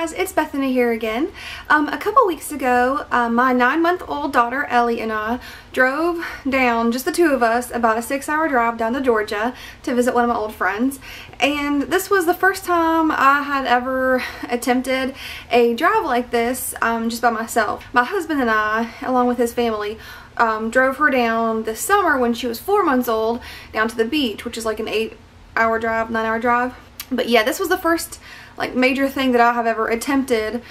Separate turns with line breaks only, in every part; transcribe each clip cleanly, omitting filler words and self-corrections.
guys, it's Bethany here again. A couple weeks ago, my 9-month-old daughter Ellie and I drove down, just the two of us, about a 6-hour drive down to Georgia to visit one of my old friends. And this was the first time I had ever attempted a drive like this just by myself. My husband and I, along with his family, drove her down this summer when she was 4 months old down to the beach, which is like an 8-hour drive, 9-hour drive. But yeah, this was the first like major thing that I have ever attempted,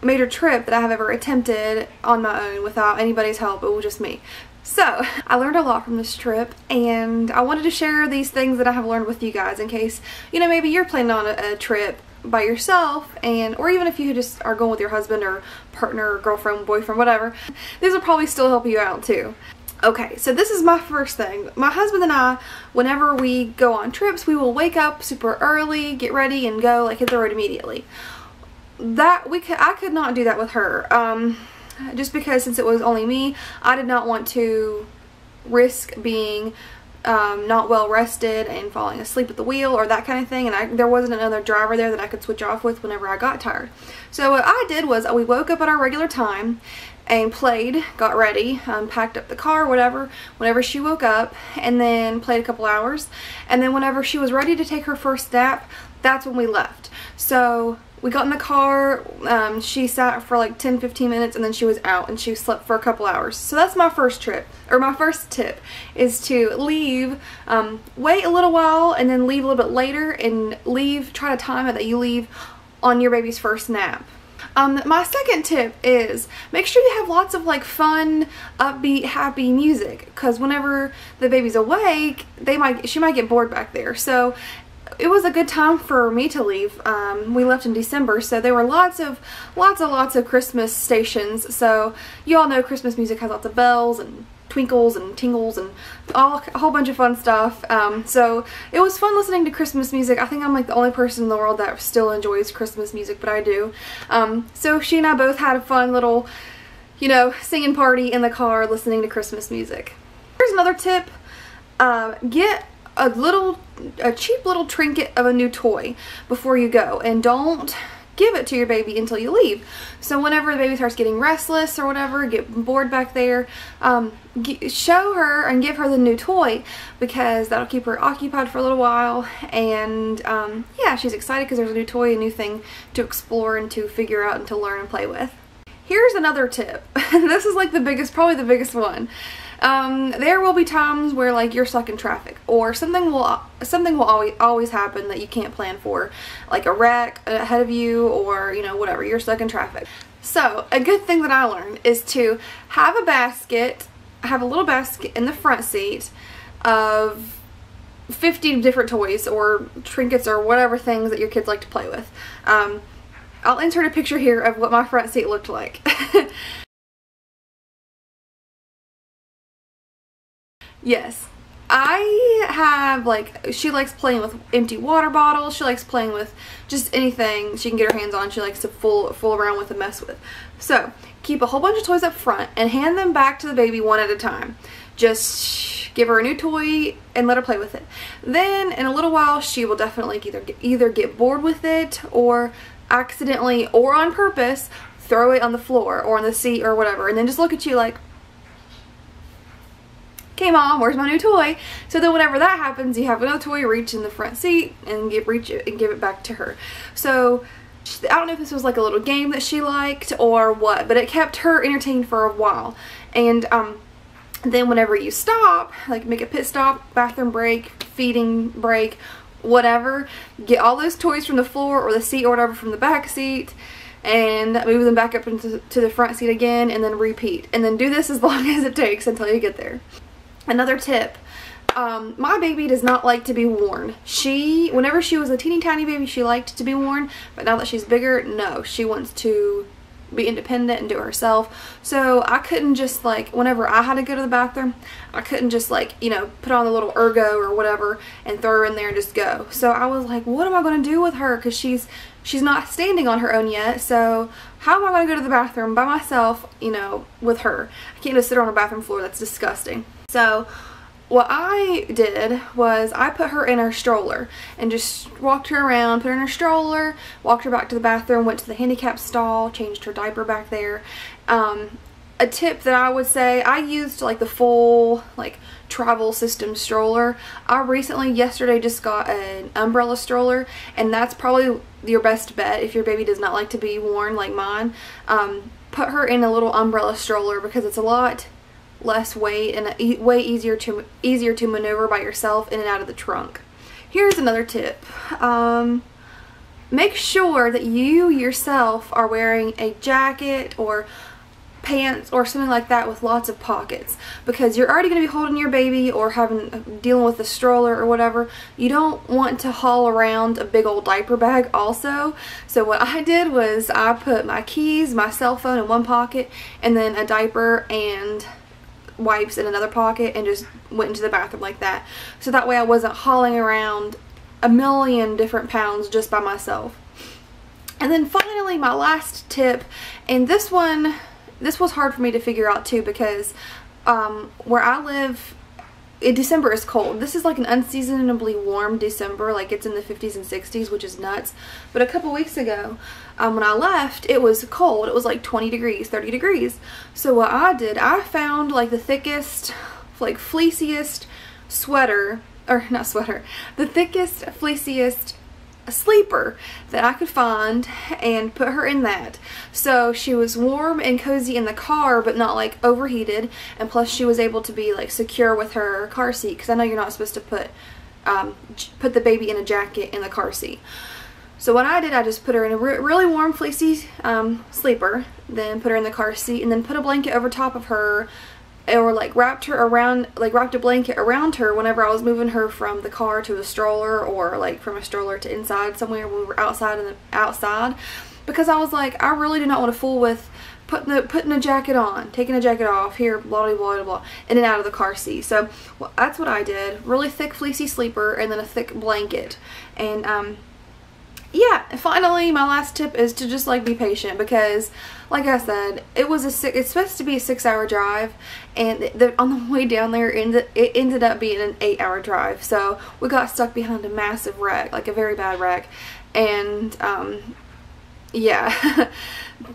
major trip that I have ever attempted on my own without anybody's help. It was just me. So I learned a lot from this trip, and I wanted to share these things that I have learned with you guys in case, you know, maybe you're planning on a trip by yourself, or even if you just are going with your husband or partner or girlfriend, boyfriend, whatever. These will probably still help you out too. Okay, so this is my first thing. My husband and I, whenever we go on trips, we will wake up super early, get ready, and go, like, hit the road immediately. I could not do that with her. Just because since it was only me, I did not want to risk being not well rested and falling asleep at the wheel or that kind of thing, and there wasn't another driver there that I could switch off with whenever I got tired. So what I did was we woke up at our regular time and played, got ready, packed up the car, whatever, whenever she woke up, and then played a couple hours, and then whenever she was ready to take her first nap, that's when we left. So we got in the car, she sat for like 10-15 minutes, and then she was out and she slept for a couple hours. So that's my first trip, or my first tip, is to leave, wait a little while and then leave a little bit later, and try to time it that you leave on your baby's first nap. My second tip is make sure you have lots of like fun, upbeat, happy music, because whenever the baby's awake, she might get bored back there. So it was a good time for me to leave. We left in December, so there were lots of Christmas stations. So you all know Christmas music has lots of bells and twinkles and tingles and a whole bunch of fun stuff. So it was fun listening to Christmas music. I think I'm like the only person in the world that still enjoys Christmas music, but I do. So she and I both had a fun little, you know, singing party in the car listening to Christmas music. Here's another tip. Get a cheap little trinket of a new toy before you go, and don't give it to your baby until you leave. So whenever the baby starts getting restless or whatever, get bored back there, show her and give her the new toy, because that'll keep her occupied for a little while, and yeah, she's excited because there's a new toy, a new thing to explore and to figure out and to learn and play with. Here's another tip. This is like probably the biggest one. There will be times where like you're stuck in traffic, or something will always happen that you can't plan for, like a wreck ahead of you, or you know, whatever, you're stuck in traffic. So a good thing that I learned is to have a little basket in the front seat of 50 different toys or trinkets or whatever things that your kids like to play with. I'll insert a picture here of what my front seat looked like. Yes, I have, like, she likes playing with empty water bottles, she likes playing with just anything she can get her hands on, she likes to fool around with and mess with. So, keep a whole bunch of toys up front and hand them back to the baby one at a time. Just give her a new toy and let her play with it. Then, in a little while, she will definitely either get bored with it, or accidentally, or on purpose, throw it on the floor or on the seat or whatever, and then just look at you like, "Okay, Mom, where's my new toy?" So then whenever that happens, you have another toy, reach in the front seat and reach it and give it back to her. So I don't know if this was like a little game that she liked or what, but it kept her entertained for a while. And then whenever you stop, like make a pit stop, bathroom break, feeding break, whatever, get all those toys from the floor or the seat or whatever from the back seat, and move them back up into the front seat again, and then repeat. And then do this as long as it takes until you get there. Another tip, my baby does not like to be worn. Whenever she was a teeny tiny baby, she liked to be worn, but now that she's bigger, no, she wants to be independent and do it herself. So I couldn't just, like, whenever I had to go to the bathroom, I couldn't just, like, you know, put on the little ergo or whatever and throw her in there and just go. So I was like, what am I going to do with her, because she's not standing on her own yet, so how am I going to go to the bathroom by myself, you know, with her? I can't just sit her on a bathroom floor, that's disgusting. So what I did was I put her in her stroller and just walked her around, put her in her stroller, walked her back to the bathroom, went to the handicap stall, changed her diaper back there. A tip that I would say, I used like the full like travel system stroller. I recently, yesterday, just got an umbrella stroller, and that's probably your best bet if your baby does not like to be worn like mine. Put her in a little umbrella stroller because it's a lot less weight and way easier to maneuver by yourself in and out of the trunk. Here's another tip. Make sure that you yourself are wearing a jacket or pants or something like that with lots of pockets, because you're already going to be holding your baby or dealing with the stroller or whatever. You don't want to haul around a big old diaper bag also. So what I did was I put my keys, my cell phone in one pocket, and then a diaper and wipes in another pocket, and just went into the bathroom like that. So that way I wasn't hauling around a million different pounds just by myself. And then finally, my last tip, and this was hard for me to figure out too, because where I live, December is cold. This is like an unseasonably warm December, like it's in the 50s and 60s, which is nuts. But a couple weeks ago, when I left, it was cold. It was like 20 degrees, 30 degrees. So what I did, I found like the thickest, like fleeciest sweater, or not sweater, the thickest, fleeciest sleeper that I could find, and put her in that. So she was warm and cozy in the car, but not like overheated, and plus she was able to be like secure with her car seat, because I know you're not supposed to put the baby in a jacket in the car seat. So what I did, I just put her in a really warm fleecy sleeper, then put her in the car seat, and then put a blanket over top of her, or like wrapped a blanket around her whenever I was moving her from the car to a stroller, or like from a stroller to inside somewhere when we were outside, because I was like, I really do not want to fool with putting a jacket on, taking a jacket off, here, blah, blah, blah, blah, in and out of the car seat. So well, that's what I did. Really thick fleecy sleeper, and then a thick blanket. And yeah, finally, my last tip is to just like be patient, because like I said, it's supposed to be a 6-hour drive, and on the way down there it ended up being an 8-hour drive. So we got stuck behind a massive wreck, like a very bad wreck. And yeah,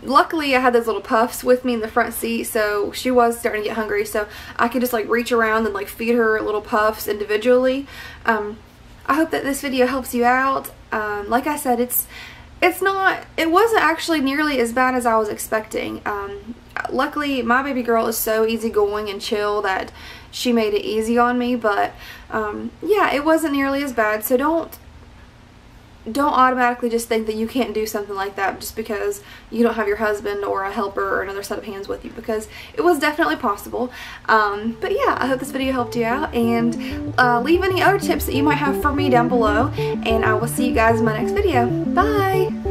luckily I had those little puffs with me in the front seat, so she was starting to get hungry, so I could just like reach around and like feed her little puffs individually. I hope that this video helps you out. Like I said, it wasn't actually nearly as bad as I was expecting. Luckily, my baby girl is so easygoing and chill that she made it easy on me, but yeah, it wasn't nearly as bad. So don't automatically just think that you can't do something like that just because you don't have your husband or a helper or another set of hands with you, because it was definitely possible. But yeah, I hope this video helped you out, and leave any other tips that you might have for me down below, and I will see you guys in my next video. Bye!